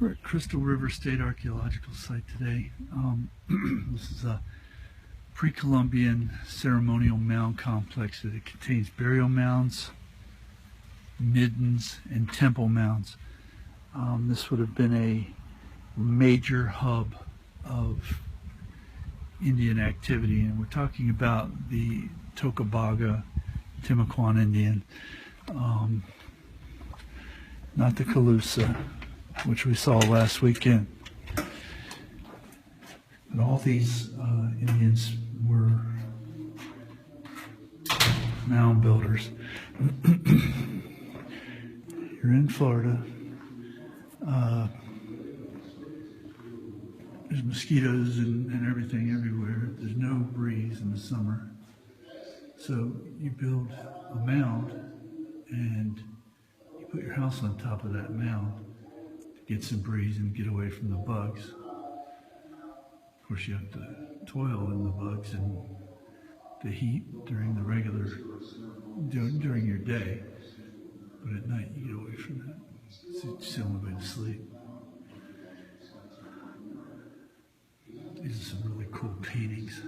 We're at Crystal River State Archaeological Site today. This is a pre-Columbian ceremonial mound complex that it contains burial mounds, middens, and temple mounds. This would have been a major hub of Indian activity, and we're talking about the Tocobaga Timucuan Indian, not the Calusa, which we saw last weekend. But all these Indians were mound builders. You're in Florida. There's mosquitoes and everything everywhere. There's no breeze in the summer. So you build a mound and you put your house on top of that mound to get some breeze and get away from the bugs. Of course, you have to toil in the bugs and the heat during during your day, but at night you get away from that. It's the only way to sleep. These are some really cool paintings.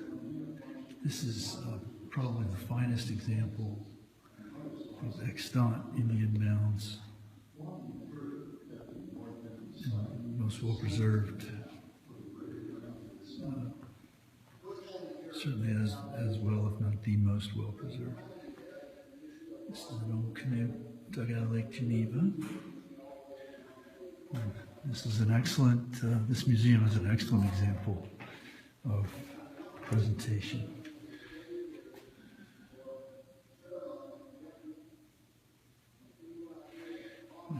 This is probably the finest example of extant Indian mounds, and most well preserved. Certainly as well, if not the most well preserved. This is an old canoe dug out of Lake Geneva. This is an excellent, this museum is an excellent example of presentation.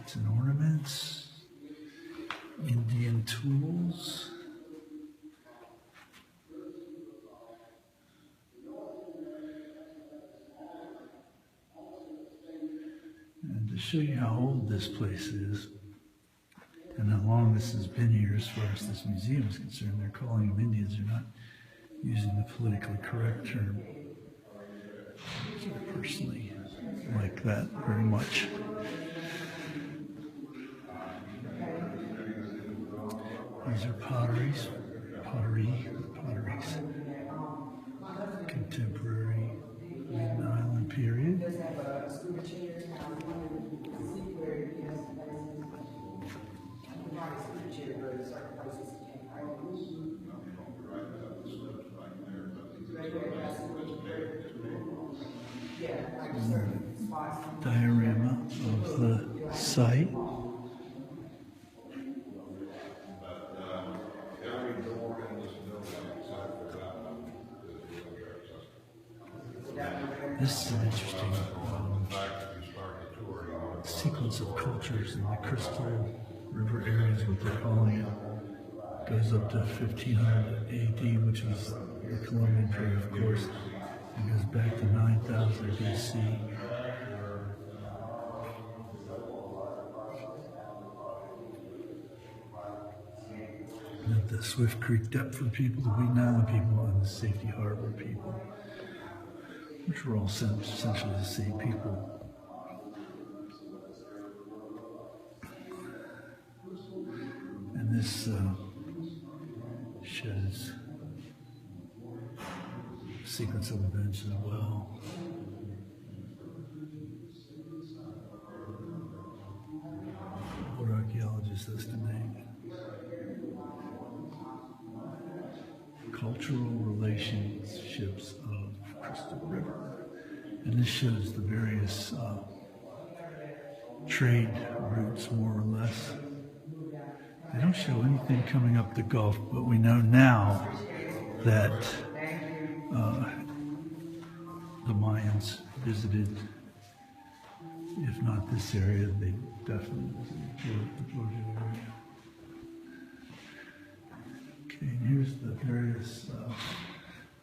It's in ornaments, Indian tools. And to show you how old this place is and how long this has been here as far as this museum is concerned, they're calling them Indians. They're not using the politically correct term. So I personally like that very much. These are potteries, contemporary Middens Island period. Diorama of the site. This is an interesting sequence of cultures in the Crystal River area is what they're calling it. Goes up to 1500 AD, which was the Colombian period, of course. It goes back to 9000 BC. And the Swift Creek Deptford people, the Middens Island people, and the Safety Harbor people, which were all essentially the same people. And this shows a sequence of events as well. What archaeologists estimate. Cultural relationships of Crystal River. And this shows the various trade routes, more or less. They don't show anything coming up the Gulf, but we know now that the Mayans visited, if not this area, they definitely visited the Georgia area. Okay, and here's the various,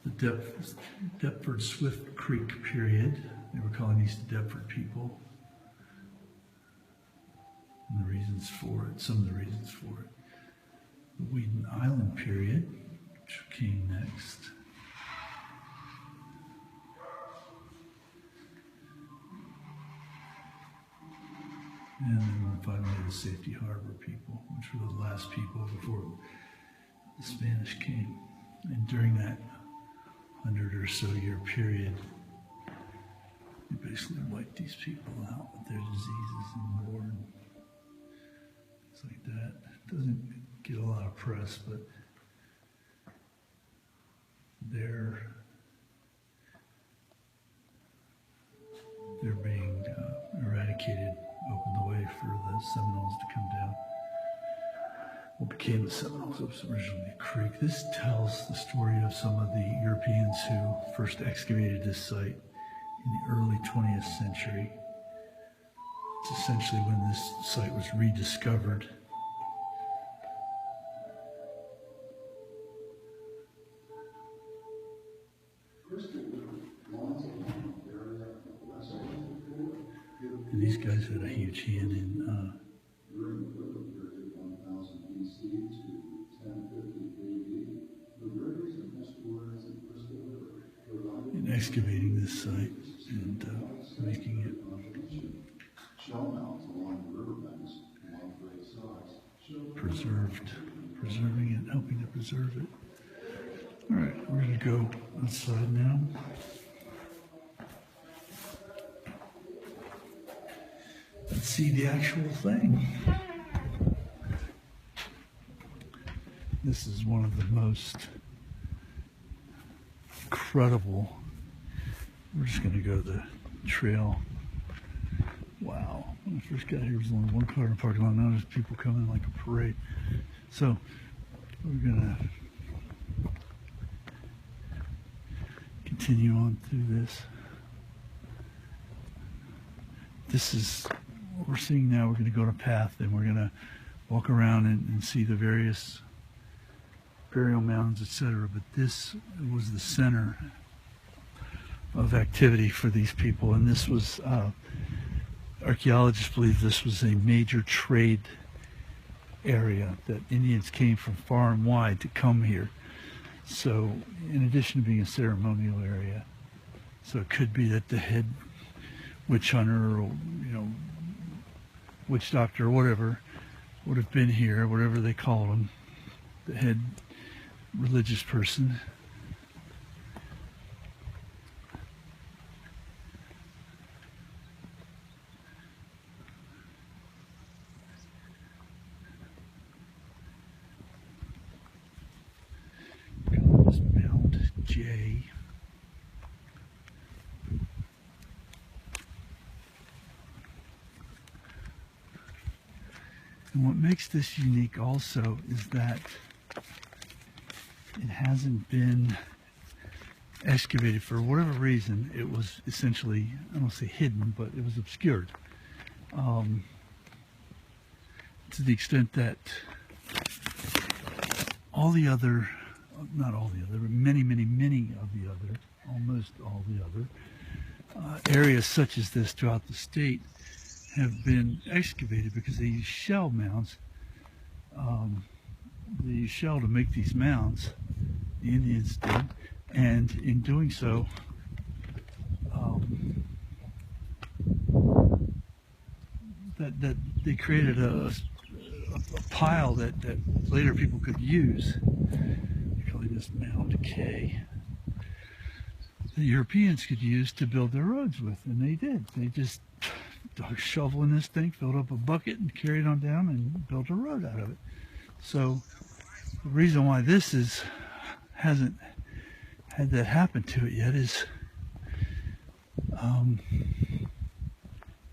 the Deptford Swift Creek period. They were calling these the Deptford people. And the reasons for it, some of the reasons for it. The Middens Island period, which came next. And then finally the Safety Harbor people, which were the last people before the Spanish came. And during that 100 or so year period, they basically wiped these people out with their diseases and war and things like that. It doesn't get a lot of press, but they're being eradicated, opened the way for the Seminoles to come down. What became the Seminoles was originally a creek. This tells the story of some of the Europeans who first excavated this site in the early 20th century. It's essentially when this site was rediscovered. And these guys had a huge hand in excavating this site and making it preserving it, helping to preserve it. All right, we're going to go outside now. Let's see the actual thing. This is one of the most incredible. We're just going to go the trail. Wow. When I first got here, there was only one car in the parking lot. Now there's people coming like a parade. So we're going to continue on through this. This is what we're seeing now. We're going to go on a path and we're going to walk around and see the various burial mounds, etc. But this was the center of activity for these people, and this was archaeologists believe this was a major trade area, that Indians came from far and wide to come here. So in addition to being a ceremonial area, so it could be that the head witch hunter or witch doctor or whatever would have been here, whatever they called him, the head religious person. This Mound J. And what makes this unique also is that it hasn't been excavated for whatever reason. It was essentially, I don't want to say hidden, but it was obscured. To the extent that all the other, not all the other, but many of the other, almost all the other areas such as this throughout the state have been excavated because they use shell mounds. They use shell to make these mounds, the Indians did, and in doing so, that they created a pile that later people could use. They're calling this Mound K. The Europeans could use to build their roads with, and they did. They just dug a shovel in this thing, filled up a bucket, and carried on down and built a road out of it. So the reason why this hasn't had that happen to it yet is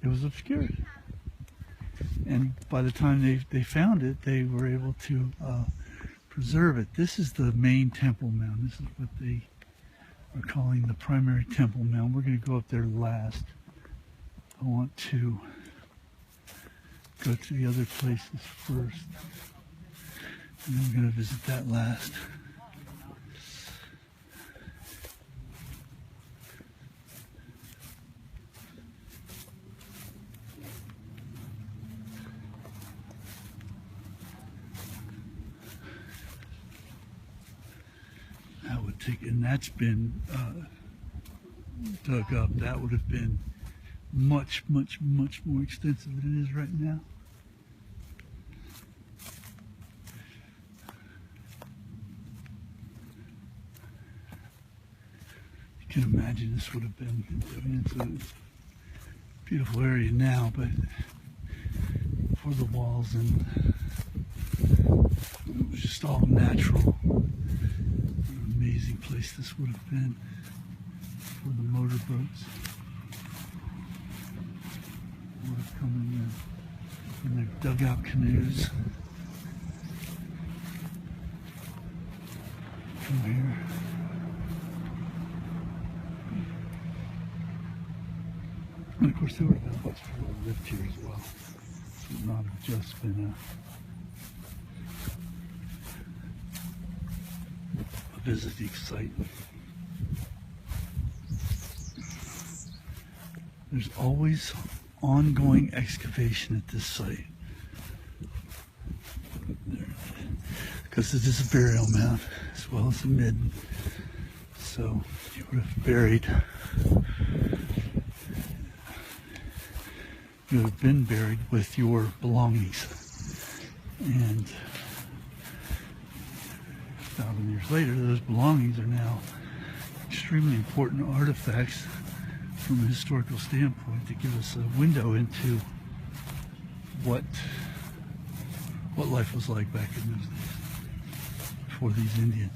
it was obscured. And by the time they found it, they were able to preserve it. This is the main temple mound. This is what they are calling the primary temple mound. We're going to go up there last. I want to go to the other places first, and then we're going to visit that last. That would take, and that's been dug up. That would have been much more extensive than it is right now. can imagine this would have been. I mean, it's a beautiful area now, but for the walls, and it was just all natural. What an amazing place this would have been for the motorboats. Would have come in their dugout canoes from here. And of course, there would have been lots of people who lived here as well. It would not have just been a visiting site. There's always ongoing excavation at this site, because it is a burial mound as well as a midden. So you would have been buried with your belongings, and 1,000 years later, those belongings are now extremely important artifacts from a historical standpoint to give us a window into what life was like back in those days for these Indians.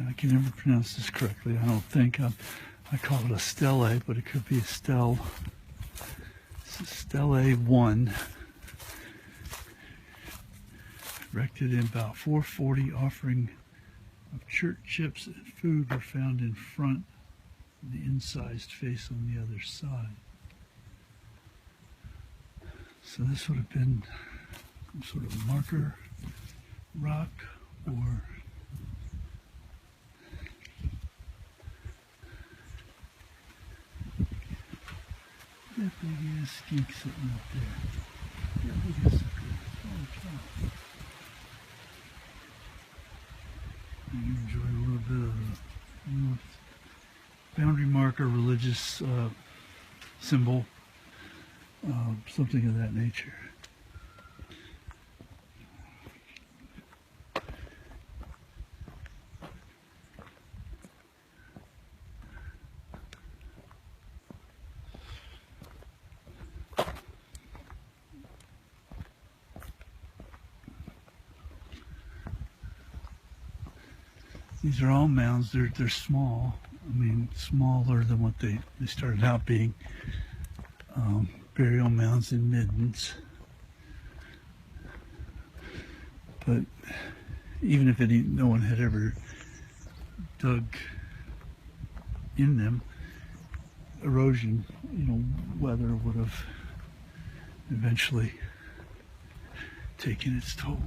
I can never pronounce this correctly, I don't think. I call it a stele, but it could be a stele. This is stele 1, erected in about 440, offering of church chips and food were found in front of the incised face on the other side. So this would have been some sort of marker rock, or that big ass skink sitting up there. That big ass sucker. Holy cow. You enjoy a little bit of boundary marker, religious symbol, something of that nature. These are all mounds. They're small. I mean, smaller than what they started out being. Burial mounds in Middens. But even if no one had ever dug in them, erosion, weather would have eventually taken its toll.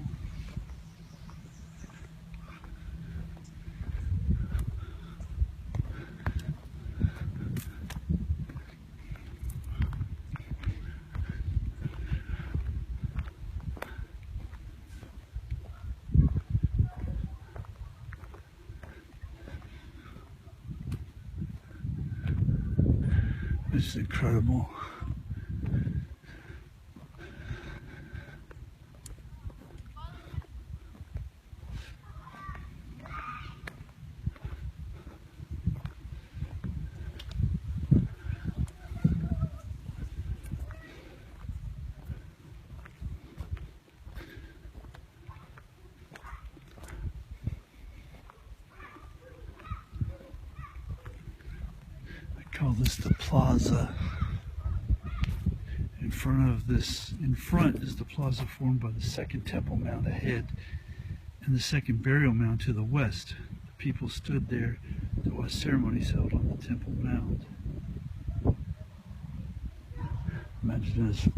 It's incredible. call this the plaza. In front is the plaza formed by the second temple mound ahead and the second burial mound to the west. The people stood there to watch ceremonies held on the temple mound. Imagine as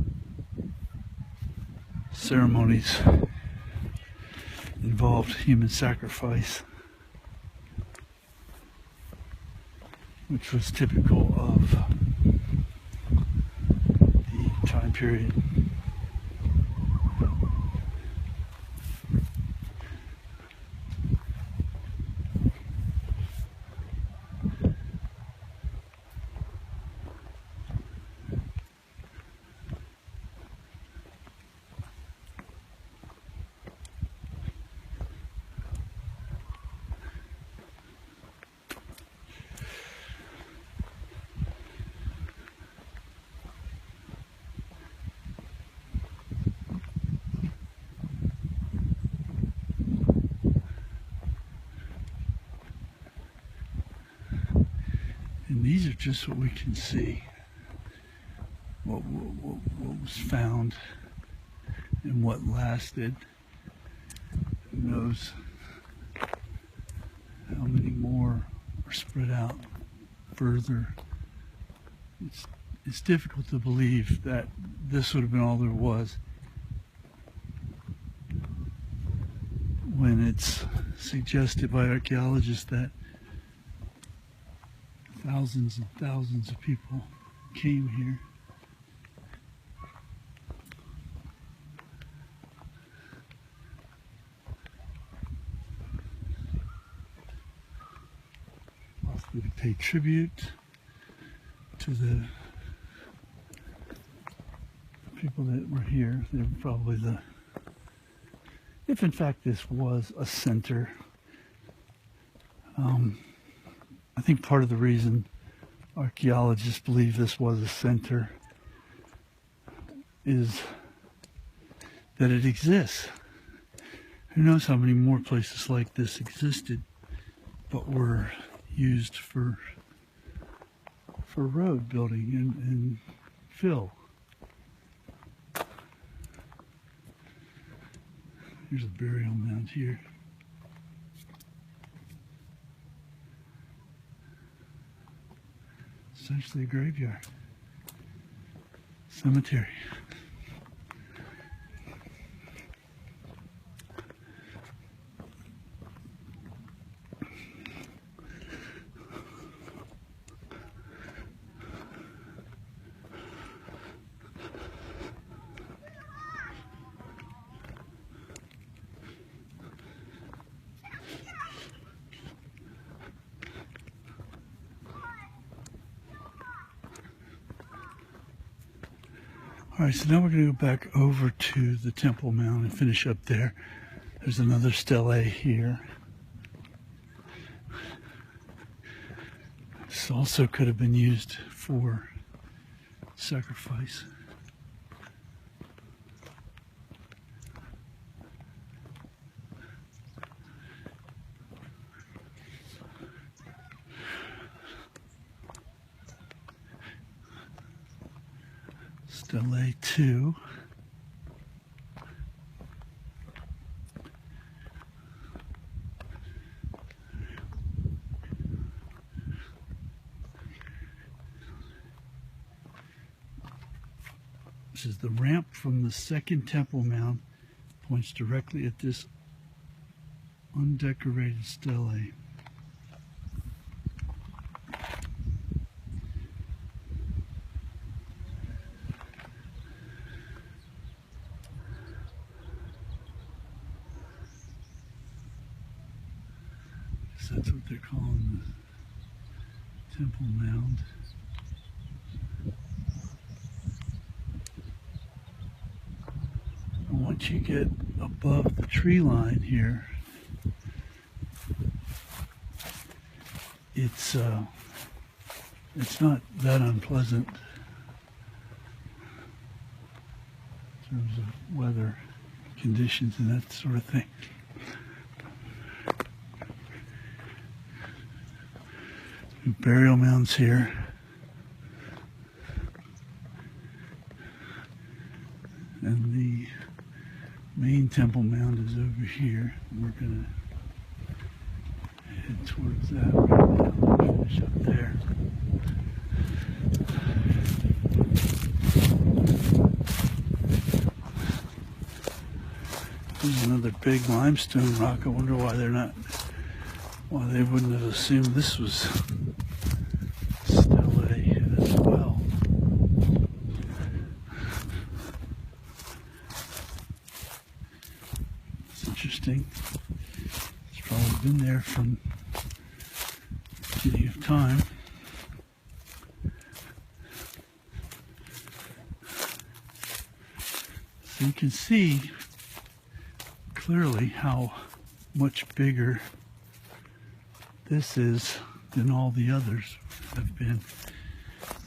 ceremonies involved human sacrifice, which was typical of the time period. And these are just what we can see, what was found and what lasted. Who knows how many more are spread out further. It's difficult to believe that this would have been all there was when it's suggested by archaeologists that thousands and thousands of people came here. Possibly to pay tribute to the people that were here. They were probably if in fact this was a center. I think part of the reason archaeologists believe this was a center is that it exists. Who knows how many more places like this existed, but were used for road building and fill. Here's a burial mound here. Essentially a graveyard, cemetery. All right, so now we're going to go back over to the Temple Mound and finish up there. There's another stele here. This also could have been used for sacrifice. Stele 2. This is the ramp from the second temple mound, points directly at this undecorated stele. That's what they're calling the Temple Mound. And once you get above the tree line here, it's not that unpleasant in terms of weather conditions and that sort of thing. Burial mounds here. Temple Mound is over here. We're going to head towards that right now. We'll finish up there. There's another big limestone rock. I wonder why they wouldn't have assumed this was stele as well. It's interesting. It's probably been there from the beginning of time. So you can see clearly how much bigger this is than all the others have been.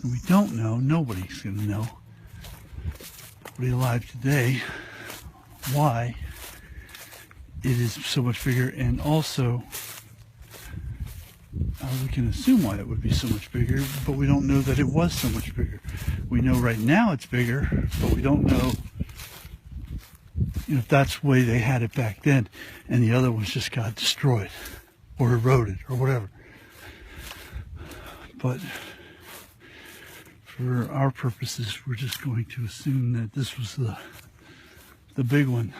And we don't know, nobody's going to know, nobody alive today, why it is so much bigger, and also we can assume why it would be so much bigger, but we don't know that it was so much bigger. We know right now it's bigger, but we don't know if that's the way they had it back then, and the other ones just got destroyed or eroded or whatever. But for our purposes, we're just going to assume that this was the big one.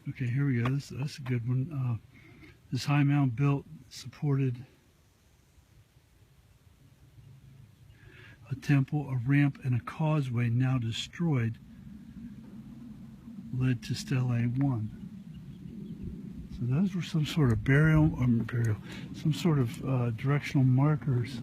Okay, here we go. That's a good one. This high mound built supported a temple, a ramp, and a causeway now destroyed led to Stele 1. So those were some sort of some sort of directional markers.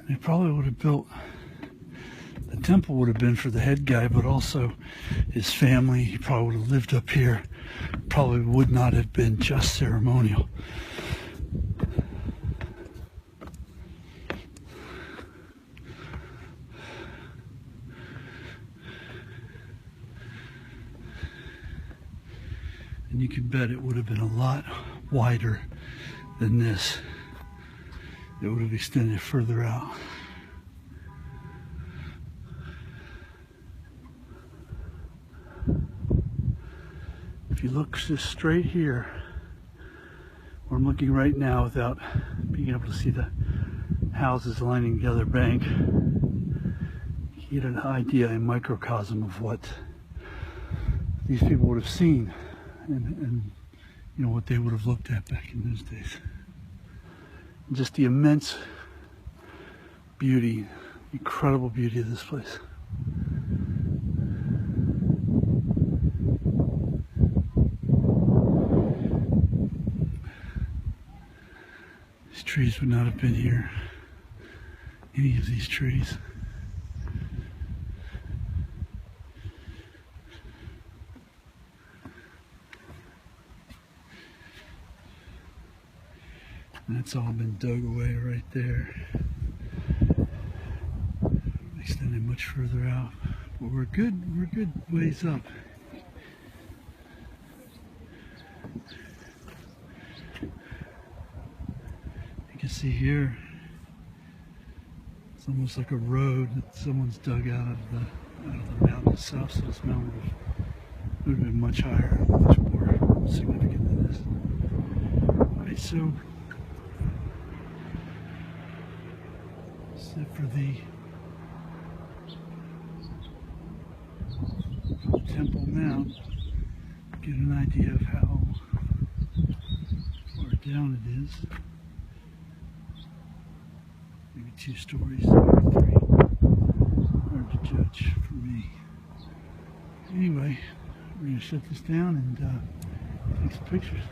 They probably would have built, the temple would have been for the head guy, but also his family. He probably would have lived up here. Probably would not have been just ceremonial. And you can bet it would have been a lot wider than this. It would have extended further out. If you look just straight here, where I'm looking right now without being able to see the houses lining the other bank, you get an idea, a microcosm of what these people would have seen and you know what they would have looked at back in those days. Just the immense beauty, incredible beauty of this place. These trees would not have been here, any of these trees. And that's all been dug away right there. Extended much further out. But we're good ways up. You can see here, it's almost like a road that someone's dug out of the mountain itself. So this mountain would have been much higher, much more significant than this. Alright, so that's it for the Temple Mound. Get an idea of how far down it is. Maybe 2 stories, maybe 3. Hard to judge for me. Anyway, we're going to shut this down and take some pictures.